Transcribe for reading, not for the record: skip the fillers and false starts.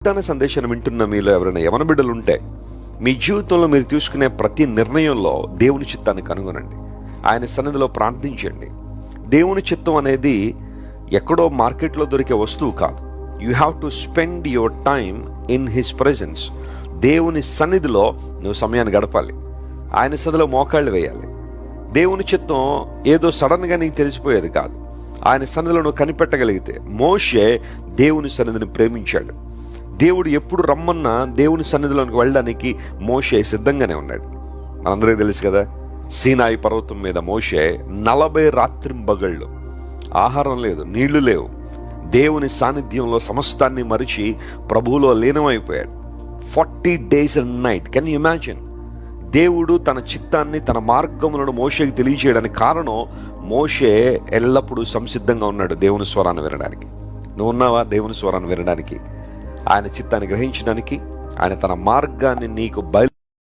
వాగ్దాన సందేశాన్ని వింటున్న మీలో ఎవరైనా యవన బిడ్డలు ఉంటే, మీ జీవితంలో మీరు తీసుకునే ప్రతి నిర్ణయంలో దేవుని చిత్తాన్ని కనుగొనండి. ఆయన సన్నిధిలో ప్రార్థించండి. దేవుని చిత్తం అనేది ఎక్కడో మార్కెట్లో దొరికే వస్తువు కాదు. You have to spend your time in his presence. దేవుని సన్నిధిలో నువ్వు సమయాన్ని గడపాలి. ఆయన సన్నిధిలో మోకాళ్ళు వేయాలి. దేవుని చిత్తం ఏదో సడన్గా నీకు తెలిసిపోయేది కాదు. ఆయన సన్నిధిలో నువ్వు కనిపెట్టగలిగితే. మోషే దేవుని సన్నిధిని ప్రేమించాడు. దేవుడు ఎప్పుడు రమ్మన్నా దేవుని సన్నిధిలోనికి వెళ్ళడానికి మోషే సిద్ధంగానే ఉన్నాడు. మనందరికీ తెలుసు కదా, సీనాయి పర్వతం మీద మోషే 40 రాత్రింబగళ్ళు, ఆహారం లేదు, నీళ్లు లేవు, దేవుని సాన్నిధ్యంలో సమస్తాన్ని మరిచి ప్రభువులో లీనమైపోయాడు. 40 days and night. Can you imagine? దేవుడు తన చిత్తాన్ని, తన మార్గములను మోషేకి తెలియజేయడానికి కారణం, మోషే ఎల్లప్పుడూ సంసిద్ధంగా ఉన్నాడు దేవుని స్వరాన్ని వినడానికి. నువ్వు ఉన్నావా దేవుని స్వరాన్ని వినడానికి? ఆయన చిత్తాన్ని గ్రహించడానికి, ఆయన తన మార్గాన్ని నీకు